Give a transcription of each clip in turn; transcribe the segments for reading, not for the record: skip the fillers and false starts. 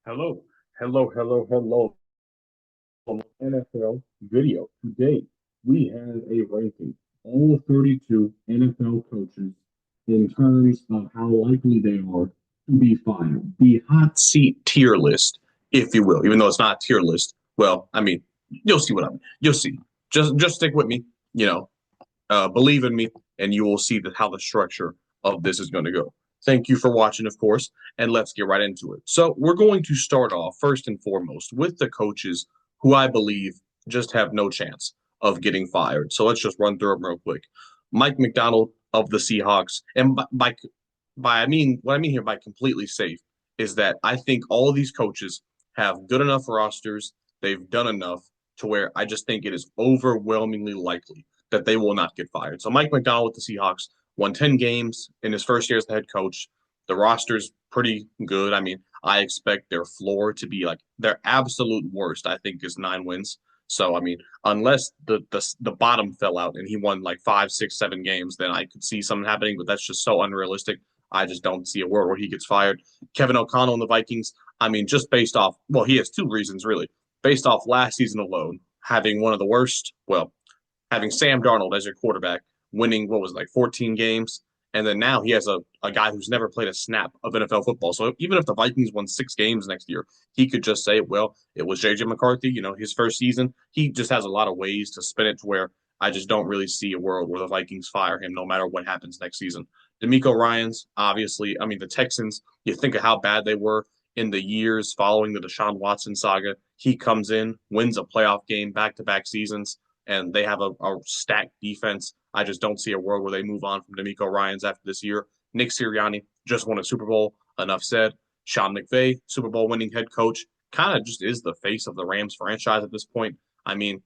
Hello, hello. NFL video. Today, we have a ranking. All 32 NFL coaches in terms of how likely they are to be fired. The hot seat tier list, if you will, even though it's not a tier list. Well, I mean, you'll see what I mean. You'll see. Just stick with me, you know, believe in me, and you will see that how the structure of this is going to go. Thank you for watching, of course, and let's get right into it. So, we're going to start off first and foremost with the coaches who I believe just have no chance of getting fired. So, let's just run through them real quick. Mike McDonald of the Seahawks, and by I mean what I mean here by completely safe is that I think all of these coaches have good enough rosters. They've done enough to where I just think it is overwhelmingly likely that they will not get fired. So Mike McDonald with the Seahawks won 10 games in his first year as the head coach. The roster's pretty good. I mean, I expect their floor to be like their absolute worst, I think, is 9 wins. So I mean, unless the bottom fell out and he won like 5, 6, 7 games, then I could see something happening. But that's just so unrealistic. I just don't see a world where he gets fired. Kevin O'Connell and the Vikings. I mean, just based off, well, he has two reasons really. Based off last season alone, having one of the worst, well, having Sam Darnold as your quarterback, winning what was it, like 14 games, and then now he has a guy who's never played a snap of NFL football. So even if the Vikings won 6 games next year, he could just say, well, it was JJ McCarthy, his first season. He just has a lot of ways to spin it to where I just don't really see a world where the Vikings fire him no matter what happens next season. D'Amico Ryans, obviously, I mean, the Texans, you think of how bad they were in the years following the Deshaun Watson saga. He comes in, wins a playoff game back to back seasons, and they have a stacked defense. I just don't see a world where they move on from D'Amico Ryans after this year. Nick Sirianni just won a Super Bowl. Enough said. Sean McVay, Super Bowl winning head coach, kind of just is the face of the Rams franchise at this point. I mean,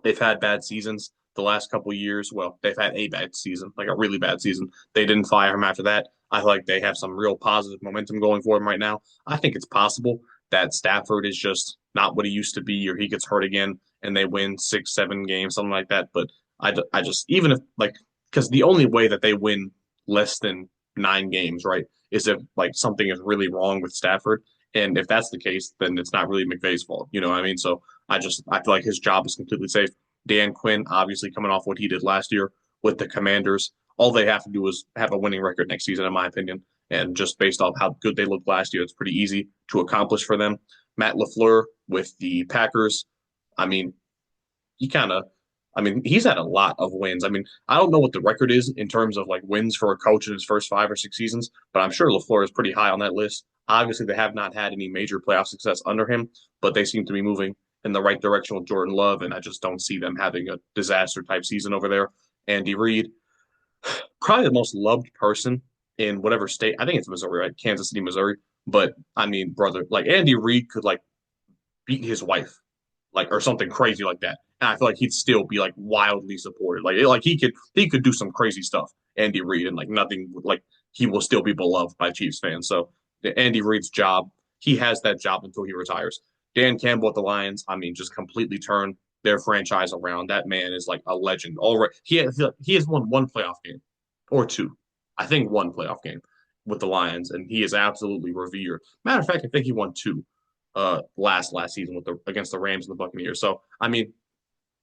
they've had bad seasons the last couple of years. Well, they've had a bad season, like a really bad season. They didn't fire him after that. I feel like they have some real positive momentum going for him right now. I think it's possible that Stafford is just not what he used to be, or he gets hurt again and they win 6, 7 games, something like that. But I just, even if, like, because the only way that they win less than 9 games, right, is if, like, something is really wrong with Stafford. And if that's the case, then it's not really McVay's fault. You know what I mean? So I feel like his job is completely safe. Dan Quinn, obviously coming off what he did last year with the Commanders, all they have to do is have a winning record next season, in my opinion. And just based off how good they looked last year, it's pretty easy to accomplish for them. Matt LaFleur with the Packers, I mean, he kind of, I mean, he's had a lot of wins. I mean, I don't know what the record is in terms of like wins for a coach in his first 5 or 6 seasons, but I'm sure LaFleur is pretty high on that list. Obviously, they have not had any major playoff success under him, but they seem to be moving in the right direction with Jordan Love, and I just don't see them having a disaster type season over there. Andy Reid, probably the most loved person in whatever state. I think it's Missouri, right? Kansas City, Missouri. But I mean, brother, like Andy Reid could like beat his wife, like or something crazy like that, and I feel like he'd still be like wildly supported. Like he could do some crazy stuff, Andy Reid, and like nothing like he will still be beloved by Chiefs fans. So Andy Reid's job, he has that job until he retires. Dan Campbell at the Lions, I mean, just completely turned their franchise around. That man is like a legend. Already, he has won one playoff game or two, I think one playoff game with the Lions, and he is absolutely revered. Matter of fact, I think he won two last season with the against the Rams and the Buccaneers. So I mean,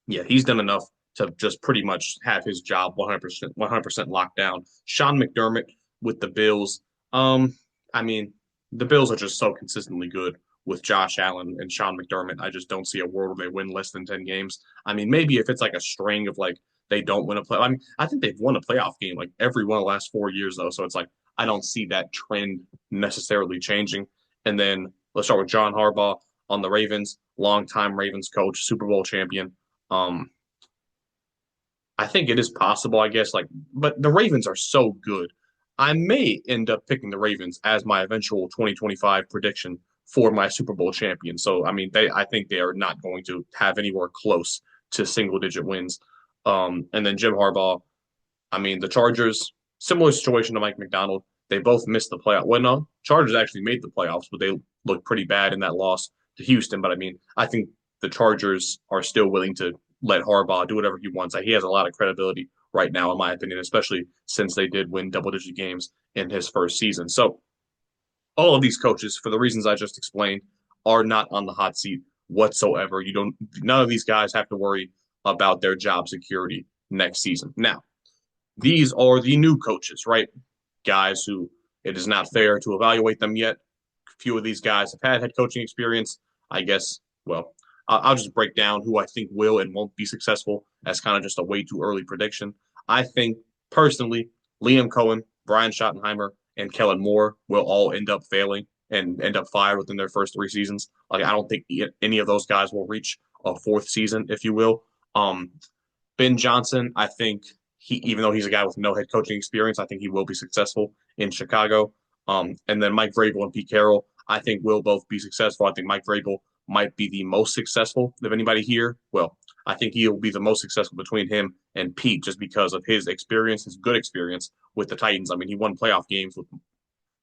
yeah, he's done enough to just pretty much have his job 100% locked down. Sean McDermott with the Bills. I mean, the Bills are just so consistently good with Josh Allen and Sean McDermott. I just don't see a world where they win less than 10 games. I mean, maybe if it's like a string of like they don't win a play. I mean, I think they've won a playoff game like every one of the last 4 years though. So it's like I don't see that trend necessarily changing. And then let's start with John Harbaugh on the Ravens, longtime Ravens coach, Super Bowl champion. Um, I think it is possible, I guess, like, but the Ravens are so good. I may end up picking the Ravens as my eventual 2025 prediction for my Super Bowl champion. So, I mean, I think they are not going to have anywhere close to single digit wins. And then Jim Harbaugh, I mean, the Chargers, similar situation to Mike McDonald. They both missed the playoff. Well, no, Chargers actually made the playoffs, but they looked pretty bad in that loss to Houston. But I mean, I think the Chargers are still willing to let Harbaugh do whatever he wants. He has a lot of credibility right now, in my opinion, especially since they did win double digit games in his first season. So all of these coaches, for the reasons I just explained, are not on the hot seat whatsoever. None of these guys have to worry about their job security next season. Now, these are the new coaches, right? Guys who it is not fair to evaluate them yet. A few of these guys have had head coaching experience. I guess, well, I'll just break down who I think will and won't be successful as kind of just a way too early prediction. I think personally, Liam Cohen, Brian Schottenheimer, and Kellen Moore will all end up failing and end up fired within their first 3 seasons. Like I don't think any of those guys will reach a fourth season, if you will. Um, Ben Johnson, I think even though he's a guy with no head coaching experience, I think he will be successful in Chicago. And then Mike Vrabel and Pete Carroll, I think will both be successful. I think Mike Vrabel might be the most successful of anybody here. Well, I think he'll be the most successful between him and Pete just because of his experience, his good experience with the Titans. I mean, he won playoff games with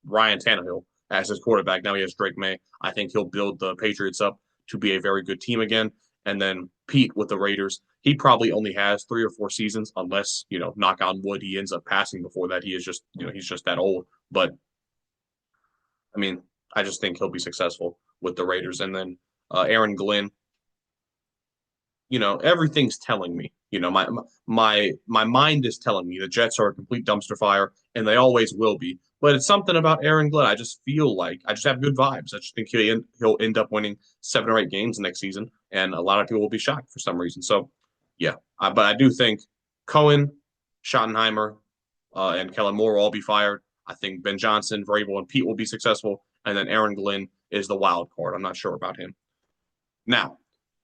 Ryan Tannehill as his quarterback. Now he has Drake May. I think he'll build the Patriots up to be a very good team again. And then Pete with the Raiders, he probably only has 3 or 4 seasons, unless, knock on wood, he ends up passing before that. He is just, he's just that old. But I mean, I just think he'll be successful with the Raiders. And then Aaron Glenn, everything's telling me, my mind is telling me the Jets are a complete dumpster fire, and they always will be. But it's something about Aaron Glenn. I just feel like I just have good vibes. I just think he'll end up winning 7 or 8 games next season, and a lot of people will be shocked for some reason. So, yeah, but I do think Cohen, Schottenheimer, and Kellen Moore will all be fired. I think Ben Johnson, Vrabel, and Pete will be successful, and then Aaron Glenn is the wild card. I'm not sure about him. Now,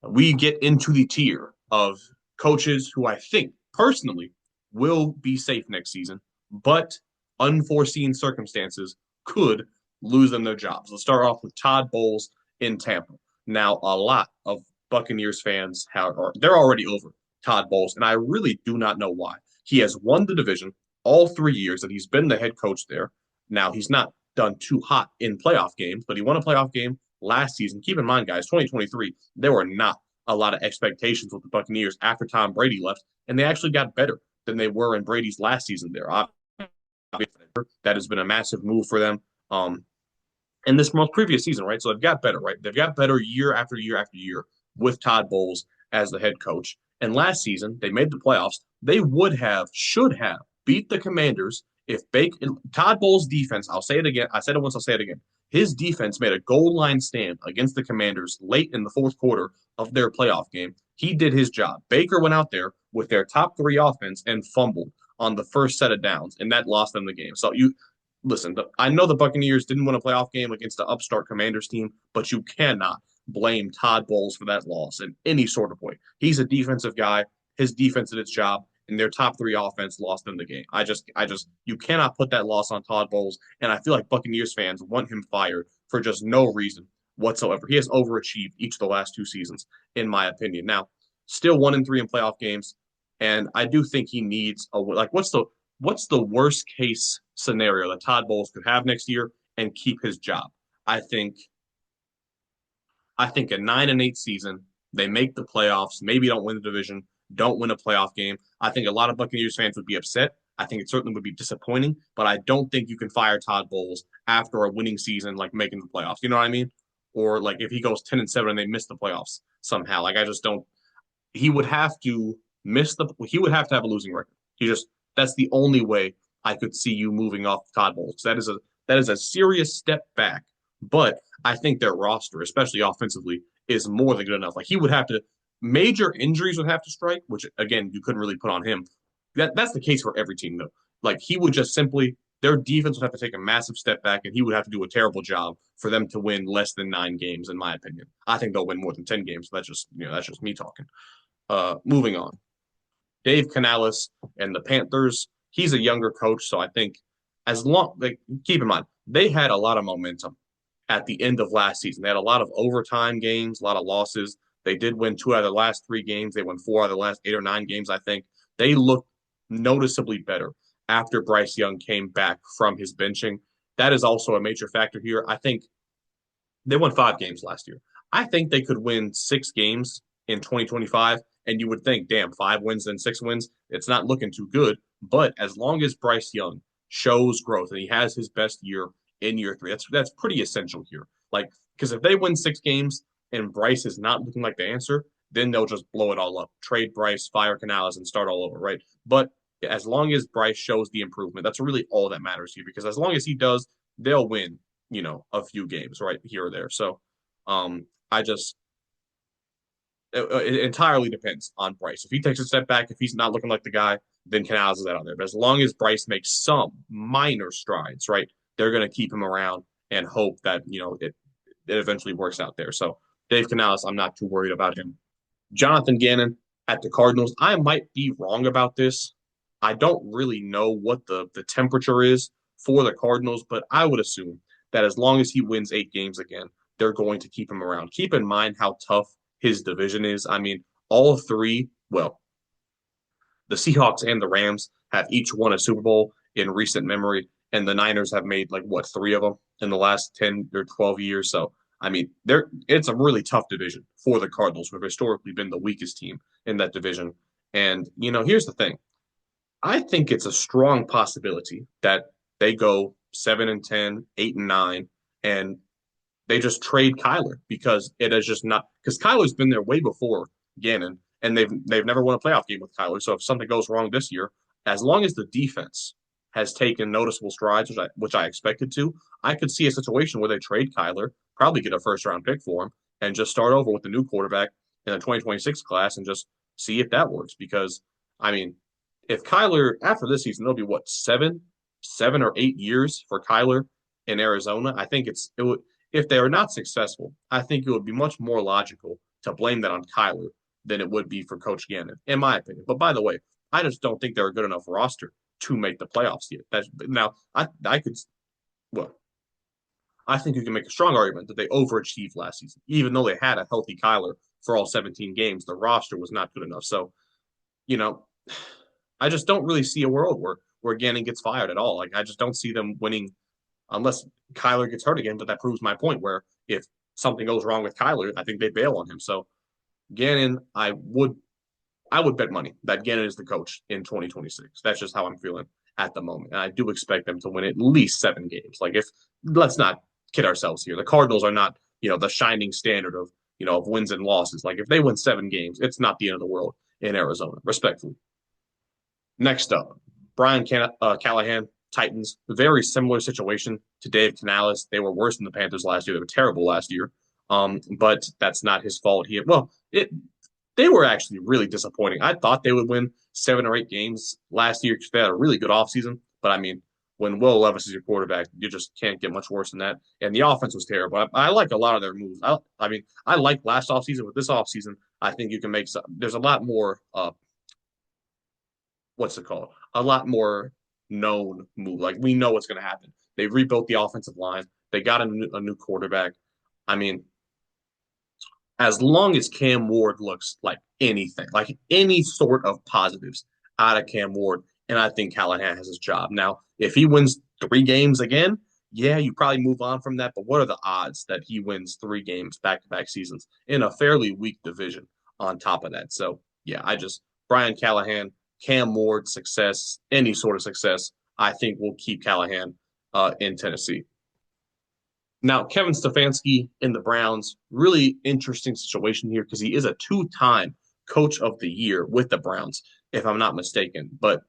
we get into the tier of coaches who I think personally will be safe next season, but unforeseen circumstances could lose them their jobs. Let's start off with Todd Bowles in Tampa. Now, a lot of Buccaneers fans they're already over Todd Bowles, and I really do not know why. He has won the division all 3 years that he's been the head coach there. Now, he's not done too hot in playoff games, but he won a playoff game last season. Keep in mind, guys, 2023, there were not a lot of expectations with the Buccaneers after Tom Brady left, and they actually got better than they were in Brady's last season there. That has been a massive move for them. In this most previous season, right? So they've got better, right? They've got better year after year after year with Todd Bowles as the head coach. And last season, they made the playoffs. They should have beat the Commanders if Todd Bowles' defense, I'll say it again. I said it once, I'll say it again. His defense made a goal line stand against the Commanders late in the fourth quarter of their playoff game. He did his job. Baker went out there with their top 3 offense and fumbled on the first set of downs, and that lost them the game. So listen, I know the Buccaneers didn't win a playoff game against the upstart Commanders team, but you cannot blame Todd Bowles for that loss in any sort of way. He's a defensive guy. His defense did its job, and their top 3 offense lost them the game. You cannot put that loss on Todd Bowles, and I feel like Buccaneers fans want him fired for just no reason whatsoever. He has overachieved each of the last 2 seasons, in my opinion. Now, still 1-3 in playoff games, and I do think he needs what's the worst case scenario that Todd Bowles could have next year and keep his job? I think I think a 9-8 season, they make the playoffs, maybe don't win the division, don't win a playoff game. I think a lot of Buccaneers fans would be upset. I think it certainly would be disappointing, but I don't think you can fire Todd Bowles after a winning season, like making the playoffs. You know what I mean? Or like if he goes 10-7 and they miss the playoffs somehow. Like I just don't. He would have to He would have to have a losing record. That's the only way I could see you moving off Todd Bowles. That is a serious step back. But I think their roster, especially offensively, is more than good enough. Like he would have to major injuries would have to strike, which again you couldn't really put on him. That's the case for every team though. Like he would just simply their defense would have to take a massive step back, and he would have to do a terrible job for them to win less than 9 games, in my opinion. I think they'll win more than 10 games. That's just me talking. Moving on, Dave Canales and the Panthers. He's a younger coach, so I think keep in mind they had a lot of momentum at the end of last season. They had a lot of overtime games, a lot of losses. They did win 2 out of the last 3 games. They won 4 out of the last 8 or 9 games, I think. They looked noticeably better after Bryce Young came back from his benching. That is also a major factor here. I think they won 5 games last year. I think they could win 6 games in 2025. And you would think, damn, 5 wins and 6 wins, it's not looking too good. But as long as Bryce Young shows growth and he has his best year in year three. That's pretty essential here. Like, because if they win 6 games and Bryce is not looking like the answer, then they'll just blow it all up. Trade Bryce, fire Canales, and start all over, right? But as long as Bryce shows the improvement, that's really all that matters here. Because as long as he does, they'll win, a few games right here or there. So, I just it entirely depends on Bryce. If he takes a step back, if he's not looking like the guy, then Canales is out there. But as long as Bryce makes some minor strides, right, they're going to keep him around and hope that it eventually works out there. So Dave Canales, I'm not too worried about him. Jonathan Gannon at the Cardinals, I might be wrong about this. I don't really know what the temperature is for the Cardinals, but I would assume that as long as he wins 8 games again, they're going to keep him around. Keep in mind how tough his division is. I mean, all three, well, the Seahawks and the Rams have each won a Super Bowl in recent memory, and the Niners have made like what 3 of them in the last 10 or 12 years. So I mean, it's a really tough division for the Cardinals, who have historically been the weakest team in that division. And here's the thing: I think it's a strong possibility that they go 7-10, 8-9, and they just trade Kyler because it is just not because Kyler's been there way before Gannon, and they've never won a playoff game with Kyler. So if something goes wrong this year, as long as the defense has taken noticeable strides, which I expected to, I could see a situation where they trade Kyler, probably get a first round pick for him, and just start over with the new quarterback in the 2026 class and just see if that works. Because I mean, if Kyler after this season, it'll be what 7 or 8 years for Kyler in Arizona. I think it would if they are not successful, I think it would be much more logical to blame that on Kyler than it would be for Coach Gannon, in my opinion. But by the way, I just don't think they're a good enough roster to make the playoffs yet. Now I could well, I think you can make a strong argument that they overachieved last season, even though they had a healthy Kyler for all 17 games. The roster was not good enough. So you know, I just don't really see a world where Gannon gets fired at all. Like I just don't see them winning unless Kyler gets hurt again. But that proves my point where if something goes wrong with Kyler, I think they bail on him. So Gannon, I would bet money that Gannon is the coach in 2026. That's just how I'm feeling at the moment. And I do expect them to win at least 7 games. Like if let's not kid ourselves here. The Cardinals are not, the shining standard of wins and losses. Like if they win 7 games, it's not the end of the world in Arizona, respectfully. Next up, Brian Callahan, Titans. Very similar situation to Dave Canales. They were worse than the Panthers last year. They were terrible last year. But that's not his fault. They were actually really disappointing. I thought they would win 7 or 8 games last year because they had a really good offseason. But I mean, when Will Levis is your quarterback, you just can't get much worse than that. And the offense was terrible. I like a lot of their moves. I mean, I like last offseason, but this offseason, I think you can make some. There's a lot more what's it called? A lot more known move. Like we know what's going to happen. They rebuilt the offensive line. They got a new quarterback. I mean, as long as Cam Ward looks like anything, like any sort of positives out of Cam Ward, and I think Callahan has his job. Now, if he wins 3 games again, yeah, you probably move on from that. But what are the odds that he wins 3 games back to back seasons in a fairly weak division on top of that? So, yeah, Brian Callahan, Cam Ward success, any sort of success, I think will keep Callahan in Tennessee. Now, Kevin Stefanski in the Browns, really interesting situation here because he is a 2-time coach of the year with the Browns, if I'm not mistaken. But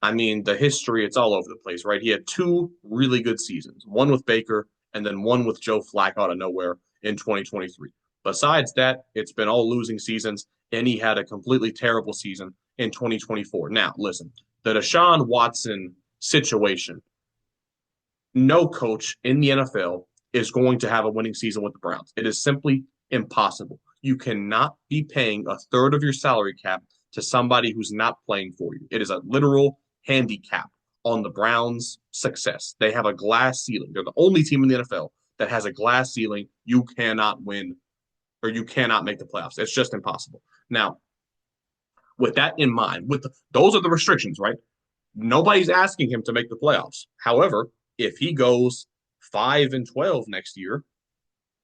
I mean, the history, it's all over the place, right? He had 2 really good seasons, one with Baker and then one with Joe Flacco out of nowhere in 2023. Besides that, it's been all losing seasons, and he had a completely terrible season in 2024. Now, listen, the Deshaun Watson situation, no coach in the NFL is going to have a winning season with the Browns. It is simply impossible. You cannot be paying a third of your salary cap to somebody who's not playing for you. It is a literal handicap on the Browns' success. They have a glass ceiling. They're the only team in the NFL that has a glass ceiling. You cannot win or you cannot make the playoffs. It's just impossible. Now, with that in mind, those are the restrictions, right? Nobody's asking him to make the playoffs. However, if he goes 5-12 next year,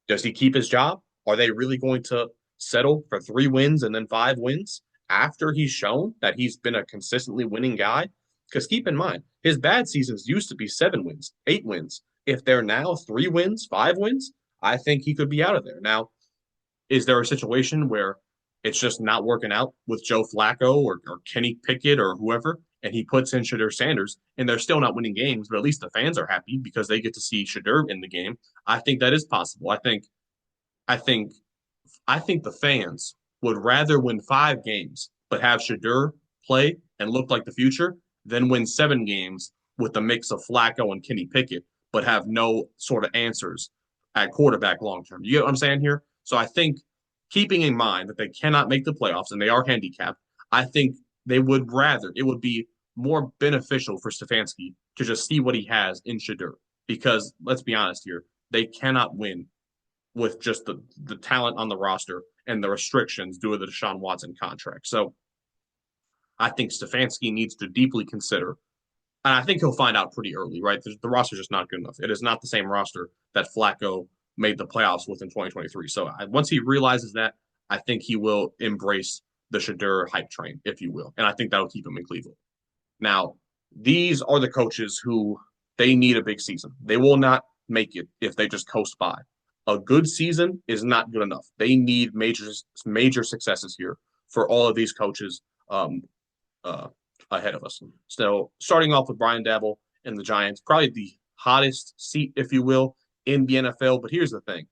does he keep his job? Are they really going to settle for 3 wins and then 5 wins after he's shown that he's been a consistently winning guy? Because keep in mind, his bad seasons used to be 7 wins, 8 wins If they're now 3 wins, 5 wins, I think he could be out of there. Now, is there a situation where it's just not working out with Joe Flacco or Kenny Pickett or whoever, and he puts in Shadur Sanders, and they're still not winning games, but at least the fans are happy because they get to see Shadur in the game? I think that is possible. I think I think the fans would rather win 5 games but have Shadur play and look like the future than win 7 games with a mix of Flacco and Kenny Pickett but have no sort of answers at quarterback long term. You get what I'm saying here? So I think keeping in mind that they cannot make the playoffs and they are handicapped, I think they would rather it would be more beneficial for Stefanski to just see what he has in Shadur. Because let's be honest here, they cannot win with just the talent on the roster and the restrictions due to the Deshaun Watson contract. So I think Stefanski needs to deeply consider, and I think he'll find out pretty early, right? The roster's just not good enough. It is not the same roster that Flacco made the playoffs with in 2023. So once he realizes that, I think he will embrace the Shadur hype train, if you will. And I think that'll keep him in Cleveland. Now, these are the coaches who they need a big season. They will not make it if they just coast by. A good season is not good enough. They need major successes here for all of these coaches um, uh, ahead of us. So starting off with Brian Dabble and the Giants, probably the hottest seat, if you will, in the NFL. But here's the thing: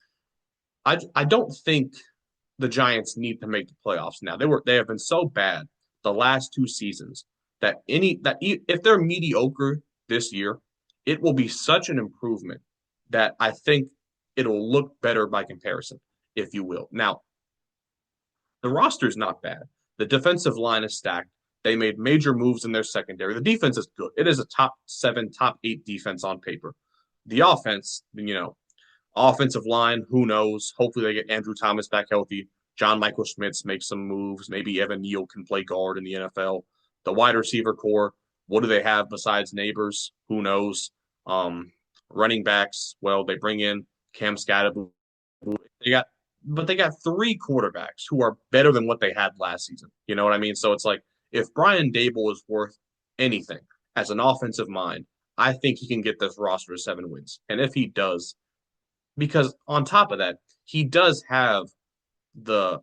I don't think the Giants need to make the playoffs now. They have been so bad the last 2 seasons that if they're mediocre this year, it will be such an improvement that I think it'll look better by comparison, if you will. Now, the roster is not bad. The defensive line is stacked. They made major moves in their secondary. The defense is good. It is a top 7, top 8 defense on paper. The offense, offensive line, who knows? Hopefully they get Andrew Thomas back healthy. John Michael Schmitz makes some moves. Maybe Evan Neal can play guard in the NFL. The wide receiver core, what do they have besides Neighbors? Who knows? Running backs, well, they bring in Cam Scatterbo. They got 3 quarterbacks who are better than what they had last season. You know what I mean? So it's like if Brian Dable is worth anything as an offensive mind, I think he can get this roster to 7 wins. And if he does, because on top of that, he does have the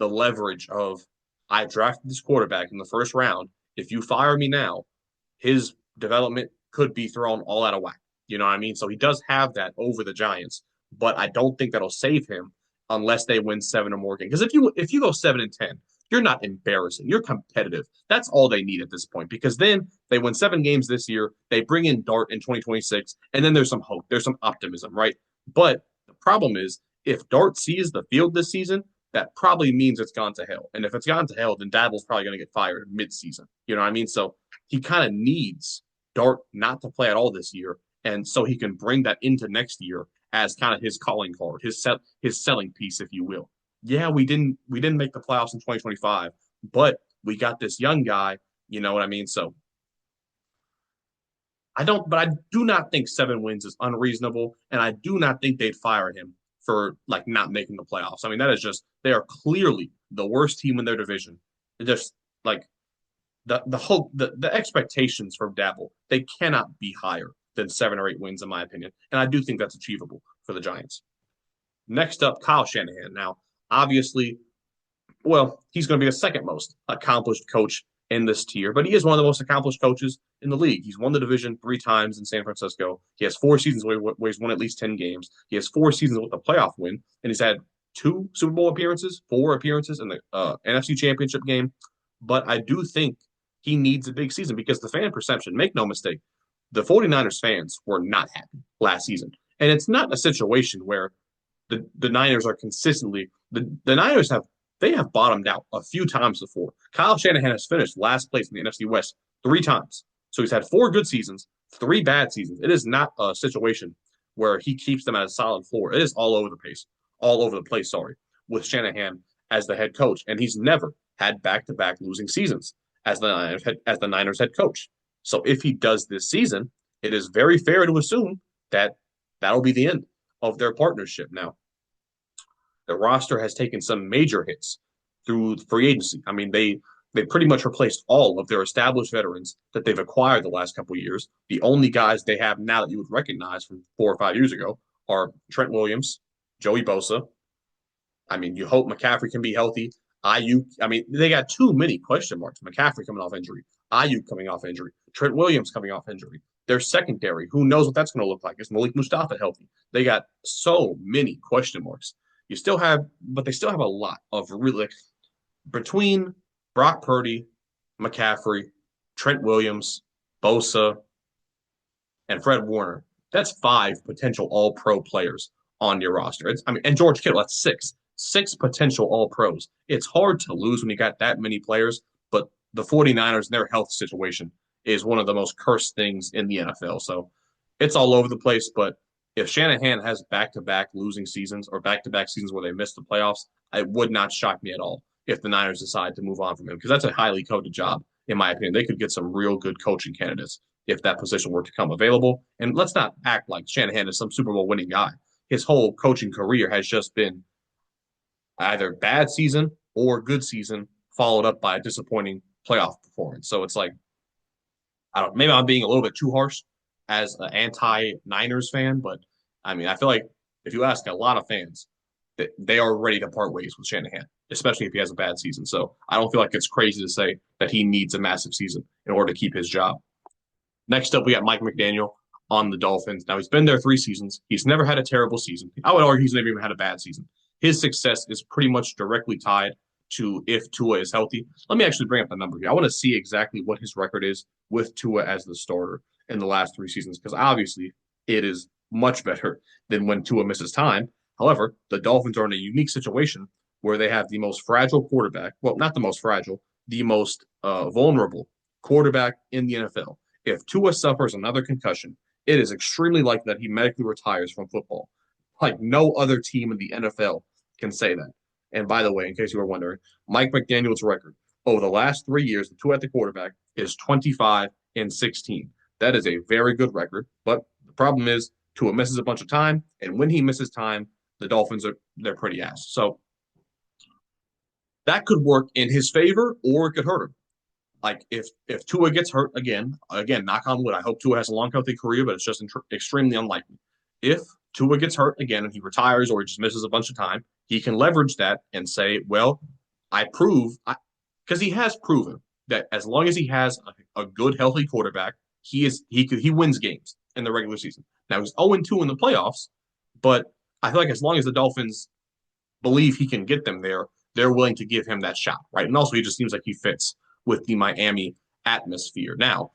the leverage of I drafted this quarterback in the first round. If you fire me now, his development could be thrown all out of whack. You know what I mean? So he does have that over the Giants, but I don't think that'll save him unless they win 7 or more games. Because if you go 7-10, you're not embarrassing. You're competitive. That's all they need at this point. Because then they win 7 games this year. They bring in Dart in 2026, and then there's some hope. There's some optimism, right? But the problem is, if Dart sees the field this season, that probably means it's gone to hell. And if it's gone to hell, then Dabble's probably going to get fired mid-season. You know what I mean? So he kind of needs Dart not to play at all this year, and so he can bring that into next year as kind of his calling card, his selling piece, if you will. Yeah, we didn't make the playoffs in 2025, but we got this young guy. You know what I mean? So I do not think 7 wins is unreasonable, and I do not think they'd fire him for like not making the playoffs. I mean, that is just they are clearly the worst team in their division. They're just like the hope the expectations for Dabble, they cannot be higher than 7 or 8 wins, in my opinion. And I do think that's achievable for the Giants. Next up, Kyle Shanahan. Now, obviously, well, he's going to be the second most accomplished coach in this tier, but he is one of the most accomplished coaches in the league. He's won the division 3 times in San Francisco. He has 4 seasons where he's won at least 10 games. He has 4 seasons with a playoff win, and he's had 2 Super Bowl appearances, 4 appearances in the NFC Championship game. But I do think he needs a big season because the fan perception, make no mistake, the 49ers fans were not happy last season. And it's not a situation where the Niners are consistently the Niners have bottomed out a few times before. Kyle Shanahan has finished last place in the NFC West 3 times. So he's had 4 good seasons, 3 bad seasons. It is not a situation where he keeps them at a solid floor. It is all over the place, sorry, with Shanahan as the head coach. And he's never had back-to-back losing seasons as the Niners head coach. So if he does this season, it is very fair to assume that that'll be the end of their partnership. Now, the roster has taken some major hits through free agency. I mean, They pretty much replaced all of their established veterans that they've acquired the last couple of years. The only guys they have now that you would recognize from 4 or 5 years ago are Trent Williams, Joey Bosa. I mean, you hope McCaffrey can be healthy. Ayuk, I mean, they got too many question marks. McCaffrey coming off injury, Ayuk coming off injury, Trent Williams coming off injury. Their secondary, who knows what that's going to look like? Is Malik Mustafa healthy? They got so many question marks. You still have, but they still have a lot of really between Brock Purdy, McCaffrey, Trent Williams, Bosa, and Fred Warner. That's five potential All Pro players on your roster. I mean, and George Kittle, that's six potential All Pros. It's hard to lose when you got that many players, but the 49ers and their health situation is one of the most cursed things in the NFL. So it's all over the place. But if Shanahan has back to back losing seasons or back to back seasons where they miss the playoffs, it would not shock me at all if the Niners decide to move on from him because that's a highly coveted job, in my opinion. They could get some real good coaching candidates if that position were to come available. And let's not act like Shanahan is some Super Bowl winning guy. His whole coaching career has just been either bad season or good season, followed up by a disappointing playoff performance. So it's like, I don't. Maybe I'm being a little bit too harsh as an anti-Niners fan, but I mean, I feel like if you ask a lot of fans, they are ready to part ways with Shanahan, especially if he has a bad season. So I don't feel like it's crazy to say that he needs a massive season in order to keep his job. Next up, we got Mike McDaniel on the Dolphins. Now, he's been there 3 seasons. He's never had a terrible season. I would argue he's never even had a bad season. His success is pretty much directly tied to if Tua is healthy. Let me actually bring up the number here. I want to see exactly what his record is with Tua as the starter in the last 3 seasons, because obviously it is much better than when Tua misses time. However, the Dolphins are in a unique situation where they have the most fragile quarterback. Well, not the most fragile, the most vulnerable quarterback in the NFL. If Tua suffers another concussion, it is extremely likely that he medically retires from football. Like no other team in the NFL can say that. And by the way, in case you were wondering, Mike McDaniel's record over the last 3 years, the Tua at the quarterback is 25-16. That is a very good record. But the problem is Tua misses a bunch of time, and when he misses time, the Dolphins they're pretty ass. So that could work in his favor or it could hurt him. Like if Tua gets hurt again, knock on wood. I hope Tua has a long, healthy career, but it's just extremely unlikely. If Tua gets hurt again and he retires or he just misses a bunch of time, he can leverage that and say, "Well, because he has proven that as long as he has a good, healthy quarterback, he wins games in the regular season. Now he's 0-2 in the playoffs, but I feel like as long as the Dolphins believe he can get them there, they're willing to give him that shot, right? And also, he just seems like he fits with the Miami atmosphere. Now,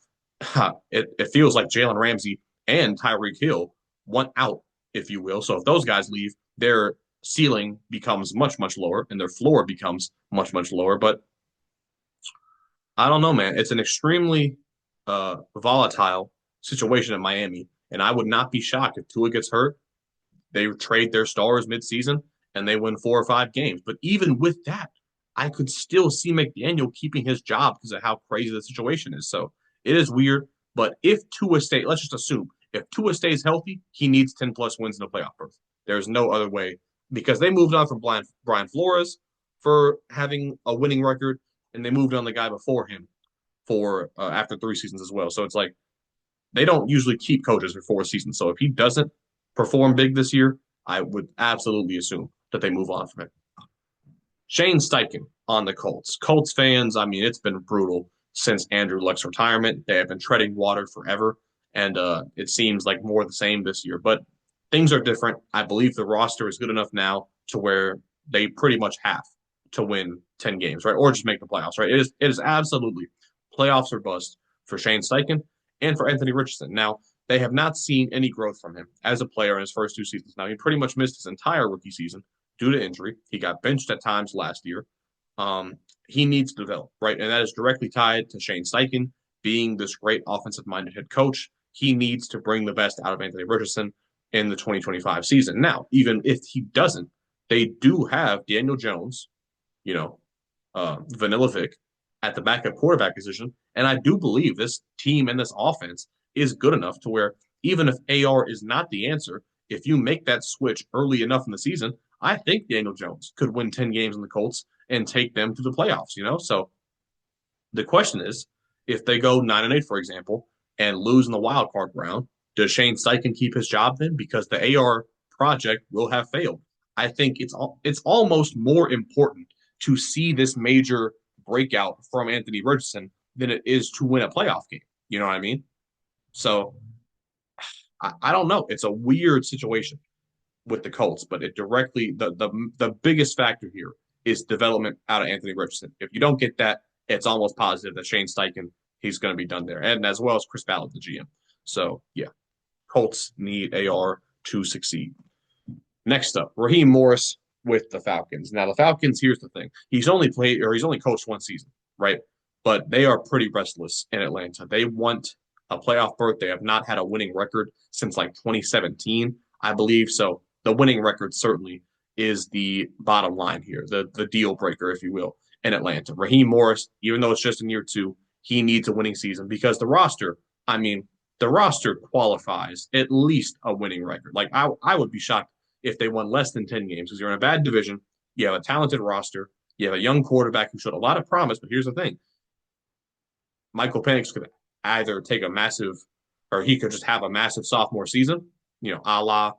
it feels like Jalen Ramsey and Tyreek Hill want out, if you will. So if those guys leave, their ceiling becomes much, much lower and their floor becomes much, much lower. But I don't know, man. It's an extremely volatile situation in Miami. And I would not be shocked if Tua gets hurt. They trade their stars midseason and they win 4 or 5 games. But even with that, I could still see McDaniel keeping his job because of how crazy the situation is. So it is weird. But if Tua stays, let's just assume if Tua stays healthy, he needs 10 plus wins in the playoff berth. There's no other way because they moved on from Brian Flores for having a winning record, and they moved on the guy before him for after 3 seasons as well. So it's like they don't usually keep coaches for 4 seasons. So if he doesn't perform big this year, I would absolutely assume that they move on from him. Shane Steichen on the Colts. Colts fans, I mean, it's been brutal since Andrew Luck's retirement. They have been treading water forever, and it seems like more of the same this year. But things are different. I believe the roster is good enough now to where they pretty much have to win 10 games, right? Or just make the playoffs, right? It is absolutely playoffs or bust for Shane Steichen and for Anthony Richardson. Now, they have not seen any growth from him as a player in his first 2 seasons. Now, he pretty much missed his entire rookie season due to injury. He got benched at times last year. He needs to develop, right? And that is directly tied to Shane Steichen being this great offensive-minded head coach. He needs to bring the best out of Anthony Richardson in the 2025 season. Now, even if he doesn't, they do have Daniel Jones, Vanilla Vic at the backup quarterback position. And I do believe this team and this offense is good enough to where even if AR is not the answer, if you make that switch early enough in the season, I think Daniel Jones could win 10 games in the Colts and take them to the playoffs, So The question is, if they go 9-8, for example, and lose in the wild card round, does Shane Steichen keep his job then? Because the AR project will have failed. I think it's almost more important to see this major breakout from Anthony Richardson than it is to win a playoff game. You know what I mean? So I don't know. It's a weird situation with the Colts, but it directly the biggest factor here is development out of Anthony Richardson. If you don't get that, it's almost positive that Shane Steichen he's going to be done there, and as well as Chris Ballard, the GM. So yeah, Colts need AR to succeed. Next up, Raheem Morris with the Falcons. Now the Falcons, here's the thing: he's only coached one season, right? But they are pretty restless in Atlanta. They want a playoff berth. They have not had a winning record since like 2017, I believe. So the winning record certainly is the bottom line here, the deal breaker, if you will, in Atlanta. Raheem Morris, even though it's just in year two, he needs a winning season because I mean, the roster qualifies at least a winning record. Like I would be shocked if they won less than 10 games because you're in a bad division. You have a talented roster. You have a young quarterback who showed a lot of promise. But here's the thing: Michael Penix could either take a massive, or he could just have a massive sophomore season, a la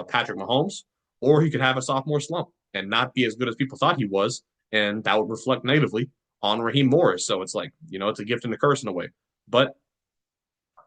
Patrick Mahomes, or he could have a sophomore slump and not be as good as people thought he was, and that would reflect negatively on Raheem Morris. So it's like, it's a gift and a curse in a way. But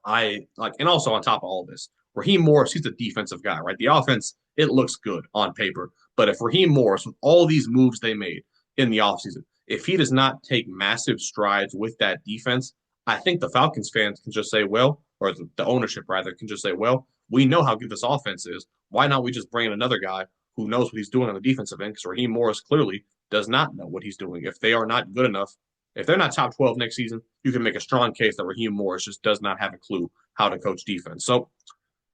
and also on top of all of this, Raheem Morris, he's a defensive guy, right? The offense, it looks good on paper. But if Raheem Morris, with all these moves they made in the offseason, if he does not take massive strides with that defense, I think the Falcons fans can just say, well, or the ownership rather can just say, well, we know how good this offense is. Why not we just bring in another guy who knows what he's doing on the defensive end? Because Raheem Morris clearly does not know what he's doing. If they are not good enough, if they're not top 12 next season, you can make a strong case that Raheem Morris just does not have a clue how to coach defense. So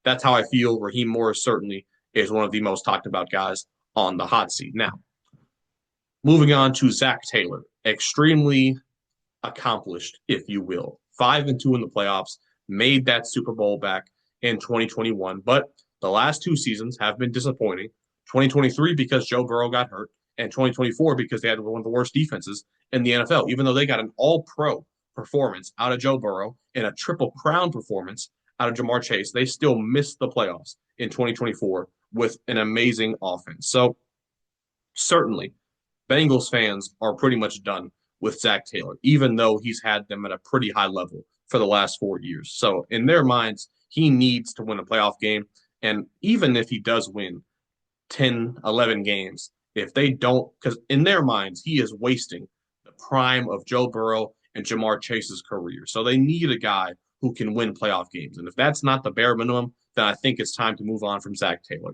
that's how I feel. Raheem Morris certainly is one of the most talked about guys on the hot seat. Now, moving on to Zach Taylor, extremely accomplished, if you will. 5-2 in the playoffs, made that Super Bowl back in 2021, but the last two seasons have been disappointing. 2023 because Joe Burrow got hurt, and 2024 because they had one of the worst defenses in the NFL. Even though they got an all-pro performance out of Joe Burrow and a triple crown performance out of Jamar Chase, they still missed the playoffs in 2024 with an amazing offense. So certainly, Bengals fans are pretty much done with Zach Taylor, even though he's had them at a pretty high level for the last 4 years. So in their minds, he needs to win a playoff game. And even if he does win 10, 11 games, if they don't, because in their minds, he is wasting the prime of Joe Burrow and Jamar Chase's career. So they need a guy who can win playoff games. And if that's not the bare minimum, then I think it's time to move on from Zach Taylor.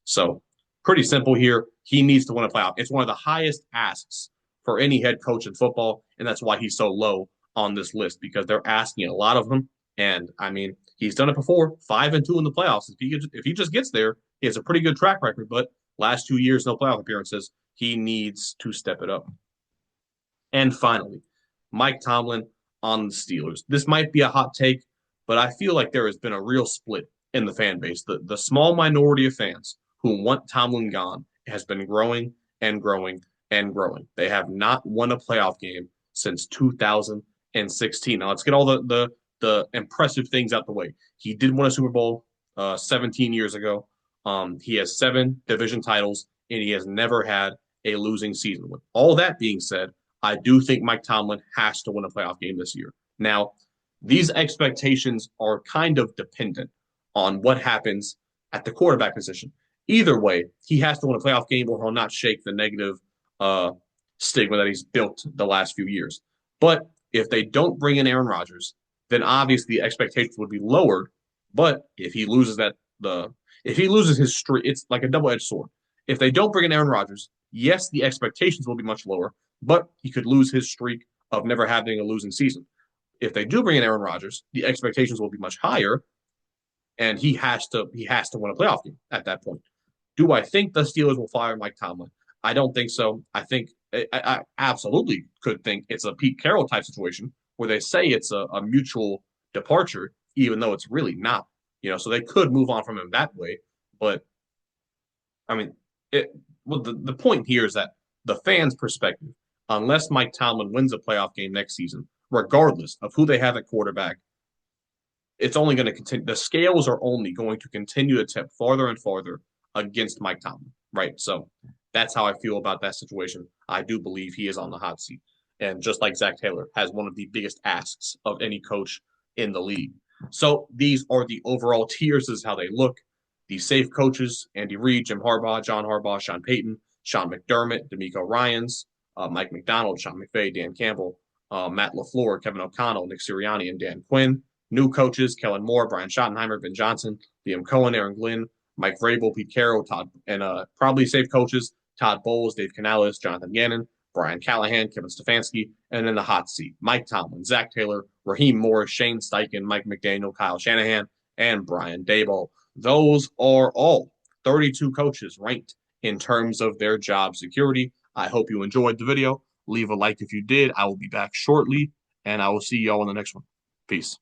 So pretty simple here. He needs to win a playoff. It's one of the highest asks for any head coach in football, and that's why he's so low on this list because they're asking a lot of him. And I mean, he's done it before, 5-2 in the playoffs. If he just gets there, he has a pretty good track record. But last 2 years, no playoff appearances. He needs to step it up. And finally, Mike Tomlin on the Steelers. This might be a hot take, but I feel like there has been a real split in the fan base. The small minority of fans who want Tomlin gone has been growing and growing and growing. They have not won a playoff game since 2016. Now let's get all the impressive things out the way. He did win a Super Bowl 17 years ago. He has 7 division titles, and he has never had a losing season. With all that being said, I do think Mike Tomlin has to win a playoff game this year. Now, these expectations are kind of dependent on what happens at the quarterback position. Either way, he has to win a playoff game or he'll not shake the negative stigma that he's built the last few years. But if they don't bring in Aaron Rodgers, then obviously the expectations would be lowered. But if he loses his streak, it's like a double-edged sword. If they don't bring in Aaron Rodgers, yes, the expectations will be much lower, but he could lose his streak of never having a losing season. If they do bring in Aaron Rodgers, the expectations will be much higher, and he has to win a playoff game at that point. Do I think the Steelers will fire Mike Tomlin? I don't think so. I absolutely could think it's a Pete Carroll type situation where they say it's a mutual departure, even though it's really not. So they could move on from him that way. But I mean, the point here is that the fans' perspective unless Mike Tomlin wins a playoff game next season, regardless of who they have at quarterback, it's only going to continue. The scales are only going to continue to tip farther and farther against Mike Tomlin, right? So that's how I feel about that situation. I do believe he is on the hot seat. And just like Zach Taylor has one of the biggest asks of any coach in the league. So these are the overall tiers, is how they look. The safe coaches: Andy Reid, Jim Harbaugh, John Harbaugh, Sean Payton, Sean McDermott, D'Amico Ryans, Mike McDonald, Sean McVay, Dan Campbell, Matt LaFleur, Kevin O'Connell, Nick Sirianni, and Dan Quinn. New coaches: Kellen Moore, Brian Schottenheimer, Ben Johnson, Liam Cohen, Aaron Glenn, Mike Vrabel, Pete Carroll, Todd, and probably safe coaches: Todd Bowles, Dave Canales, Jonathan Gannon, Brian Callahan, Kevin Stefanski, and in the hot seat, Mike Tomlin, Zach Taylor, Raheem Morris, Shane Steichen, Mike McDaniel, Kyle Shanahan, and Brian Daboll. Those are all 32 coaches ranked in terms of their job security. I hope you enjoyed the video. Leave a like if you did. I will be back shortly, and I will see y'all in the next one. Peace.